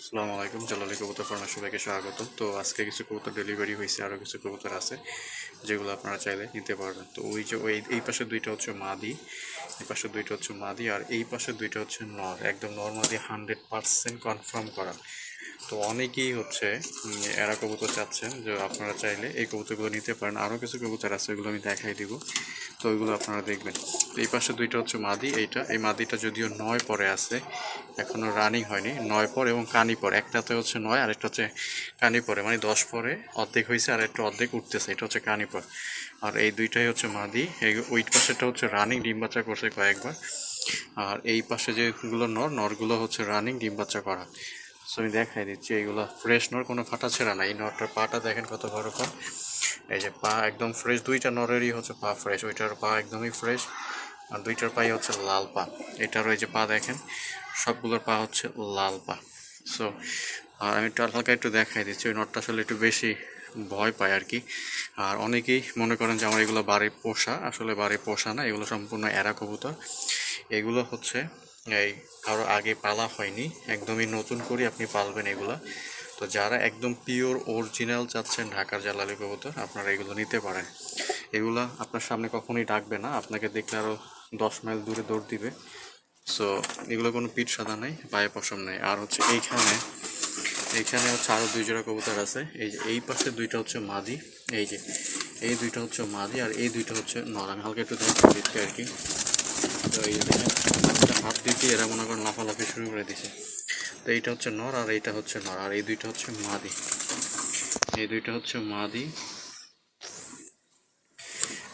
আসসালামু আলাইকুম, জালালি কবুতর ফার্মে সবাইকে স্বাগতম। তো আজকে কিছু কবুতর ডেলিভারি হয়েছে, আরও কিছু কবুতর আছে যেগুলো আপনারা চাইলে নিতে পারবেন। তো ওই যে এই পাশে দুইটা হচ্ছে মাদি, এই পাশে দুইটা হচ্ছে মাদি, আর এই পাশে দুইটা হচ্ছে নর। একদম নর মাদি 100% কনফার্ম করা। তো অনেকেই হচ্ছে এরা কবুতর চাচ্ছেন যে আপনারা চাইলে এই কবুতরগুলো নিতে পারেন। আরও কিছু কবুতর আছে, ওইগুলো আমি দেখাই দিব, তো ওইগুলো আপনারা দেখবেন। তো এই পাশে দুইটা হচ্ছে মাদি, এই মাদিটা যদিও 9 পরে আছে, এখনও রানিং হয়নি। 9 পর এবং কানি পর, একটাতে হচ্ছে 9 আর একটা হচ্ছে কানি পরে, মানে 10 পরে অর্ধেক হয়েছে আর একটা অর্ধেক উঠতেছে, এটা হচ্ছে কানি পর। আর এই দুইটাই হচ্ছে মাদি। ওই পাশেটা হচ্ছে রানিং, ডিম বাচ্চা করছে কয়েকবার। আর এই পাশে যেগুলো নরগুলো হচ্ছে রানিং, ডিম বাচ্চা করা। সো আমি দেখাই দিচ্ছি, এইগুলো ফ্রেশ নর, কোনো ফাটা ছেঁড়া না। এই নরটার পাটা দেখেন কত বড় পা, এই যে পা একদম ফ্রেশ। দুইটা নরেরই হচ্ছে পা ফ্রেশ, ওইটার পা একদমই ফ্রেশ। আর দুইটার পাই হচ্ছে লাল পা। এটারও এই যে পা দেখেন, সবগুলোর পা হচ্ছে লাল পা। সো আর আমি একটু হালকা একটু দেখাই দিচ্ছি, ওই নটটা আসলে একটু বেশি ভয় পায় আর কি। আর অনেকেই মনে করেন যে আমার এগুলো বাড়ি পোষা, আসলে বাড়ি পোষা না, এগুলো সম্পূর্ণ এরা কবুতর। এগুলো হচ্ছে এই কারো আগে পালা হয়নি, একদমই নতুন করে আপনি পালবেন এগুলা। তো যারা একদম পিওর অরিজিনাল চাচ্ছেন ঢাকার জালালি কবুতর, আপনারা এগুলো নিতে পারেন। এগুলা আপনার সামনে কখনোই ডাকবে না, আপনাকে দেখলে আরও 10 মাইল দূরে দৌড় দিবে। সো এগুলো কোনো পিঠ সাদা নেই, পায়ে পশম নেই। আর হচ্ছে এইখানে হচ্ছে আরও দুই জোড়া কবুতর আছে। এই যে এই পাশে দুইটা হচ্ছে মাদি, এই যে এই দুইটা হচ্ছে মাদি, আর এই দুইটা হচ্ছে নর। আমি হালকা একটু দেখতে দিচ্ছি আর কি। তো এই দেখেন, হাত দিতে এরা মনে করেন লাফালাফি শুরু করে দিছে। তো এইটা হচ্ছে নর আর এইটা হচ্ছে নর, আর এই দুইটা হচ্ছে মাদি। এই দুইটা হচ্ছে মাদি,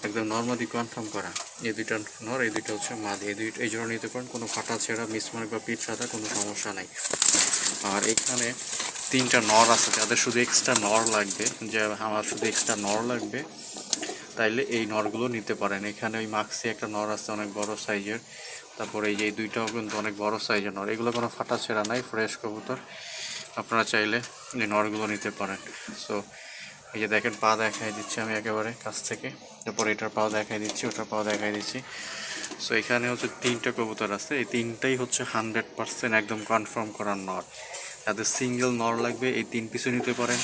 একদম নর্মাদি কনফার্ম করা। এই দুইটা নর, এই দুইটা হচ্ছে মাদি। এই জন্য নিতে পারেন, কোনো ফাটা ছেঁড়া, মিসমার্ক বা পিঠ সাদা কোনো সমস্যা নাই। আর এখানে তিনটা নর আছে, যাদের শুধু এক্সট্রা নর লাগবে, যে আমার শুধু এক্সট্রা নর লাগবে, তাইলে এই নরগুলো নিতে পারেন। এখানে ওই মাক্সি একটা নর আছে অনেক বড় সাইজের, তারপরে এই যে এই দুইটাও কিন্তু অনেক বড় সাইজের নর। এগুলো কোনো ফাটা ছেঁড়া নাই, ফ্রেশ কবুতর। আপনারা চাইলে এই নরগুলো নিতে পারেন। সো এই যে দেখেন, পা দেখাই দিচ্ছি আমি একেবারে কাছ থেকে, তারপর এটার পাও দেখাই দিচ্ছি, ওটার পাও দেখাই দিচ্ছি। সো এখানে হচ্ছে তিনটা কবুতর আছে, এই তিনটাই হচ্ছে 100% একদম কনফার্ম করার নর। যাদের সিঙ্গেল নর লাগবে এই তিন পিসও নিতে পারেন,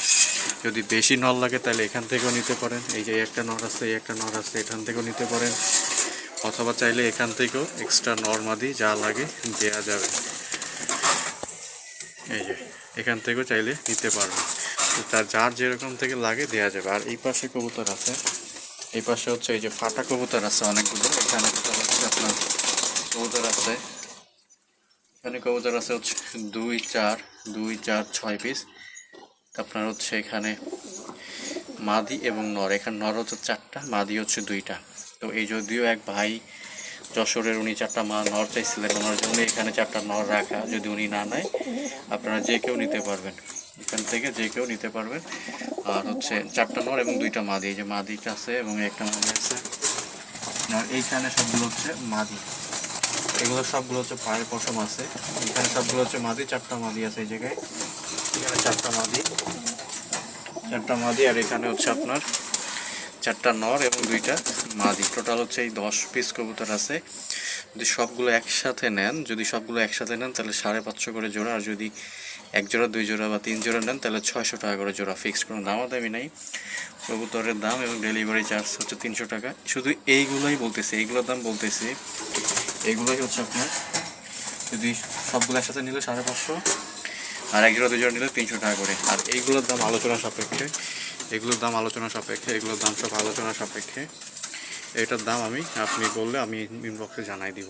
যদি বেশি নর লাগে তাহলে এখান থেকেও নিতে পারেন। এই যে একটা নর আছে, এই একটা নর আছে, এখান থেকেও নিতে পারেন, অথবা চাইলে এখান থেকেও এক্সট্রা নর মাদি যা লাগে দেওয়া যাবে। এই যে এখান থেকেও চাইলে নিতে পারবেন, তো তার যার যেরকম থেকে লাগে দেওয়া যাবে। আর এই পাশে কবুতর আছে, এই পাশে হচ্ছে এই যে ফাটা কবুতর আছে অনেকগুলো। এখানে হচ্ছে আপনার কবুতর আছে, এখানে কবুতর আছে হচ্ছে 2 4 6 পিস। আপনার হচ্ছে এখানে মাদি এবং নর, এখানে নর হচ্ছে 4টা, মাদি হচ্ছে 2টা। তো এই যদিও এক ভাই যশোরের, উনি 4টা নর চাইছিলেন, ওনার জন্য এখানে 4টা নর রাখা। যদি উনি না নেয়, আপনারা যে কেউ নিতে পারবেন, এখান থেকে যে কেউ নিতে পারবেন। আর হচ্ছে 4টা নর এবং 2টা মাদি, এই যে মাদিটা আছে এবং একটা মাদি আছে। আর এইখানে সবগুলো হচ্ছে মাদি, এগুলো সবগুলো হচ্ছে পায়ের পশম আছে। এখানে সবগুলো হচ্ছে মাদি, 4টা মাদি আছে এই জায়গায়। এখানে 4টা মাদি, আর এখানে হচ্ছে আপনার 4টা নর এবং 2টা মাদি। টোটাল হচ্ছে এই 10 পিস কবুতর আছে। যদি সবগুলো একসাথে নেন তাহলে 550 করে জোড়া। আর যদি 1 জোড়া 2 জোড়া বা 3 জোড়া নেন তাহলে 600 টাকা করে জোড়া। ফিক্সড কোনো দামাদামি নাই। কবুতরের দাম এবং ডেলিভারি চার্জ হচ্ছে 300 টাকা। শুধু এইগুলোই বলতেছি, এইগুলোর দাম বলতেছি, এইগুলোই হচ্ছে আপনার যদি সবগুলো একসাথে নিলে 550, আর 1 জোড়া 2 জোড়া নিলে 300 টাকা করে। আর এইগুলোর দাম আলোচনা সাপেক্ষে, এগুলোর দাম সব আলোচনা সাপেক্ষে। এটার দাম আপনি বললে আমি ইনবক্সে জানাই দিব।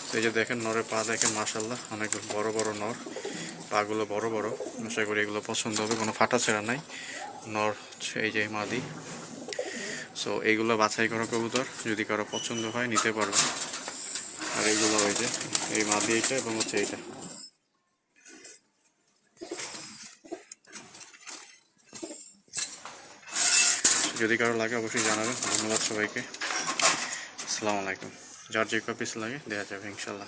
তো এই যে দেখেন, নরের পা দেখেন, মাশাল্লাহ অনেক বড় বড় নর, পাগুলো বড় বড়। আশা করি এগুলো পছন্দ হবে, কোনো ফাটা ছেঁড়া নাই। নর হচ্ছে এই যে মাদি। সো এইগুলো বাছাই করা কবুতর, যদি কারো পছন্দ হয় নিতে পারবে। আর এইগুলো ওই যে এই মাদি, এইটা এবং হচ্ছে এইটা। যদি কারো লাগে অবশ্যই জানাবেন। ধন্যবাদ সবাইকে, আসসালামু আলাইকুম। যার যে কপিস লাগে দেওয়া যাবে ইনশাল্লাহ।